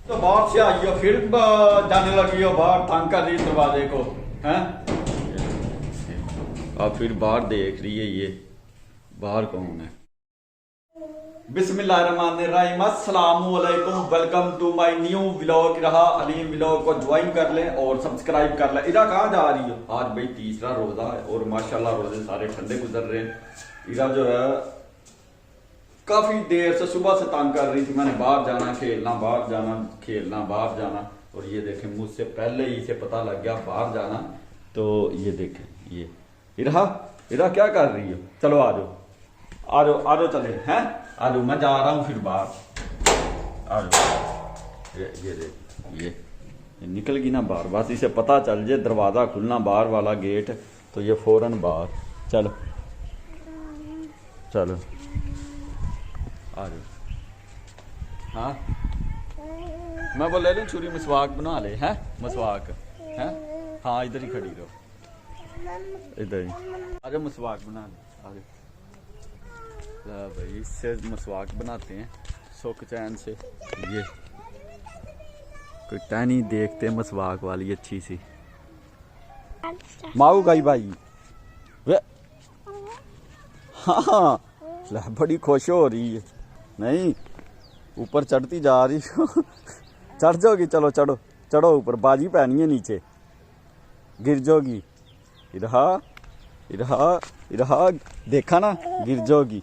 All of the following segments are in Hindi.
तो बाहर से आई हो फिर जाने लगी हो बाहर, तंग कर रही दरवाजे को हैं। अब फिर बाहर देख रही है ये बाहर कौन है। बिस्मिल्लाहिर्रहमानिर्रहीम, अस्सलामु अलैकुम, welcome to my new vlog. रहा अलीम व्लॉग को ज्वाइन कर लें और सब्सक्राइब कर लें। इरा कहाँ जा रही हो? आज भाई तीसरा रोजा है और माशाल्लाह रोजे सारे ठंडे गुजर रहे हैं। इरा जो है काफी देर से सुबह से तंग कर रही थी, मैंने बाहर जाना खेलना, बाहर जाना खेलना, बाहर जाना। और ये देखें मुझसे पहले ही इसे पता लग गया बाहर जाना। तो ये देखें ये इरा इरा क्या कर रही हो? चलो आ जाओ आ जाओ आ जाओ, चले हैं आ जाओ, मैं जा रहा हूँ फिर बाहर आ जाओ। ये देख ये निकल गई ना बाहर, बस इसे पता चल जाए दरवाज़ा खुलना बाहर वाला गेट तो ये फौरन बाहर। चलो चलो आ जाओ। हाँ मैं बोल ले लूँ छुरी मसवाक बना ले हैं, मसवाक हैं। हाँ इधर ही खड़ी रहो, इधर ही आ जाओ, मसवाक बना ले आ जाओ। भाई इससे मसवाक बनाते हैं सुख चैन से। ये कोई टहनी देखते मसवाक वाली अच्छी सी माऊ गई भाई वे। हाँ बड़ी खुश हो रही है, नहीं ऊपर चढ़ती जा रही हो। चढ़ जाओगी, चलो चढ़ो चढ़ो ऊपर, बाजी पहनी है नीचे गिर जाओगी। इरहा इरहा इरहा देखा ना गिर जाओगी।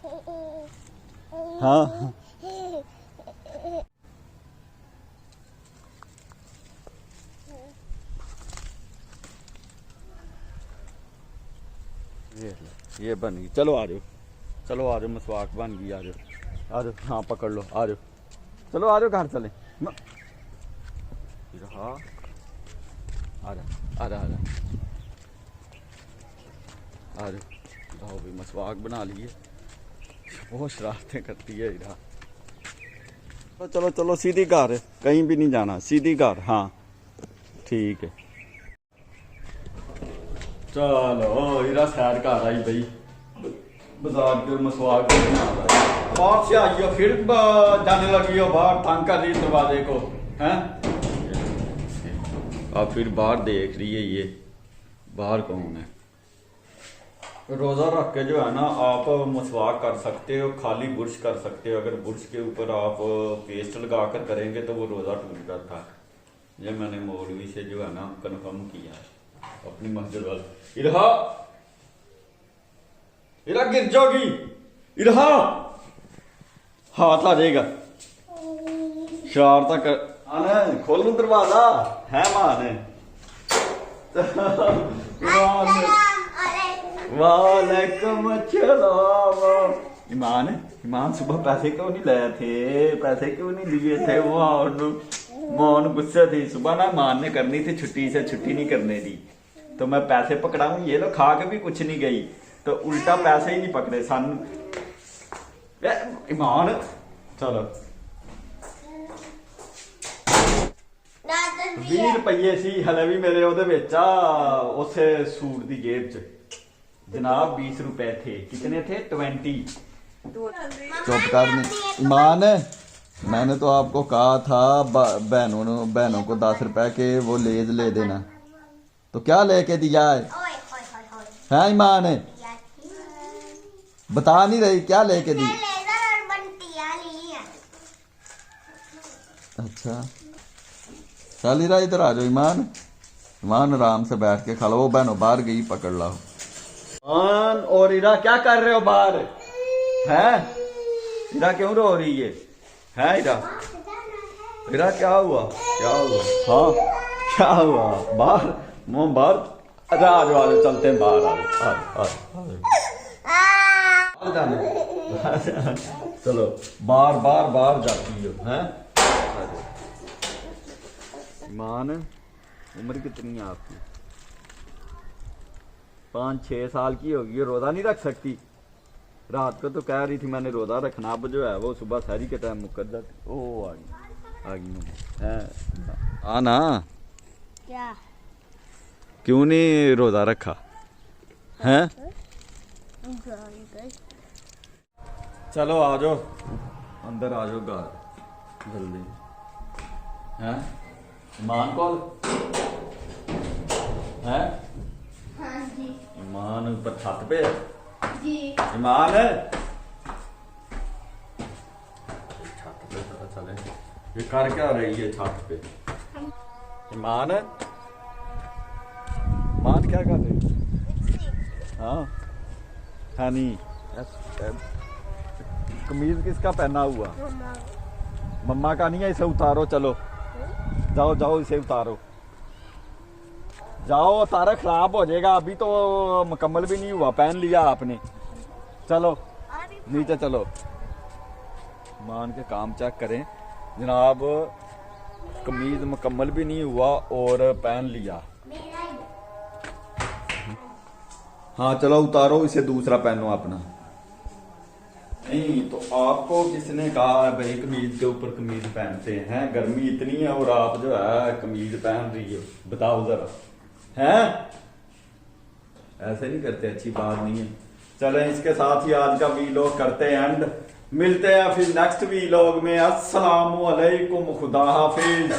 हाँ ये बन गई, चलो आ जाओ चलो आ जाओ, मसवाक बन गई, आ जाओ आ जाओ। हाँ पकड़ लो, आ जाओ चलो आ जाओ घर चले। हाँ आ रहा आ रहा आ रहा आ जाओ भाई, मसवाक बना लिए। बहुत शरारतें करती है इरा। तो चलो चलो सीधी घर, कहीं भी नहीं जाना, सीधी घर। हाँ ठीक है चलो। इरा सैर कर आई भाई, बाजार के मसवाक बना रहा है। बाहर से आई हो फिर जाने लगी हो बाहर, तंग कर रही दरवाजे को हैं। अब फिर बाहर देख रही है ये बाहर कौन है। रोज़ा रख के जो है ना आप मसवाक कर सकते हो, खाली बुर्श कर सकते हो। अगर बुर्श के ऊपर आप पेस्ट लगा कर करेंगे तो वो रोज़ा टूट जाता है। ये मैंने मौलवी से जो है ना कंफर्म किया है अपनी मस्जिद वाले। इरहा इरा गिर जाओगी, इरहा हाथ आ जाएगा। शरारता कर आने, खोलो दरवाजा है माने। वालेकुम अस्सलाम। ईमान ईमान सुबह पैसे क्यों नहीं लाए थे? पैसे क्यों नहीं लिए थे? मोहन गुस्से थी सुबह ना, मान ने करनी थी छुट्टी से छुट्टी नहीं करने दी, तो मैं पैसे पकड़ाऊं। ये लो खा के भी कुछ नहीं गई तो उल्टा पैसे ही नहीं पकड़े सन। ईमान चलो 20 रुपये सी हले भी मेरे ओदे विच उसे सूट दी जेब च जनाब 20 रुपए थे। कितने थे? 20। चुप कर ईमान, मैंने तो आपको कहा था बहनों को 10 रुपए के वो लेज ले देना, तो क्या लेके दिया है ईमान? बता नहीं रही क्या लेके दी? अच्छा चल इरा इधर आ जाओ। ईमान ईमान आराम से बैठ के खा लो, वो बहनों बाहर गई पकड़ लो। ईमान और इरा क्या कर रहे हो बाहर? है इरा क्यों रो रही है इरा? इरा क्या हुआ क्या हुआ? हाँ क्या हुआ? बाहर मोम बाहर। अच्छा आ जाओ चलते हैं बाहर, आ चलो बार बार बाहर जाती हो हैं। ईमान उम्र कितनी है आपकी? 5-6 साल की होगी। रोज़ा नहीं रख सकती? रात को तो कह रही थी मैंने रोज़ा रखना, अब जो है वो सुबह सहरी के टाइम मुकर जाती। ओ आ गई है ना। क्या क्यों नहीं रोज़ा रखा हैं? चलो आ जाओ अंदर, आ जाओ घर जल्दी। हैं ईमान कॉल है? हाँ जी ईमान ऊपर छत पे है? जी ईमान है छत पे, पता चले ये कर क्या रही है छत पे। ईमान है, ईमान क्या कर रही है? हाँ है नहीं। कमीज किसका पहना हुआ? मम्मा का नहीं है, इसे उतारो, चलो जाओ जाओ इसे उतारो, जाओ तारा खराब हो जाएगा, अभी तो मुकम्मल भी नहीं हुआ, पहन लिया आपने, चलो नीचे चलो। मान के काम चेक करें जनाब, कमीज मुकम्मल भी नहीं हुआ और पहन लिया। हाँ चलो उतारो इसे, दूसरा पहनो अपना। नहीं तो आपको किसने कहा है भाई कमीज के ऊपर कमीज पहनते हैं? गर्मी इतनी है और आप जो है कमीज पहन रही हो, बताओ जरा। हैं ऐसे नहीं करते, अच्छी बात नहीं है। चलें इसके साथ ही आज का वीलॉग करते हैं एंड, मिलते हैं फिर नेक्स्ट वीलॉग में। अस्सलाम वालेकुम, खुदा हाफिज।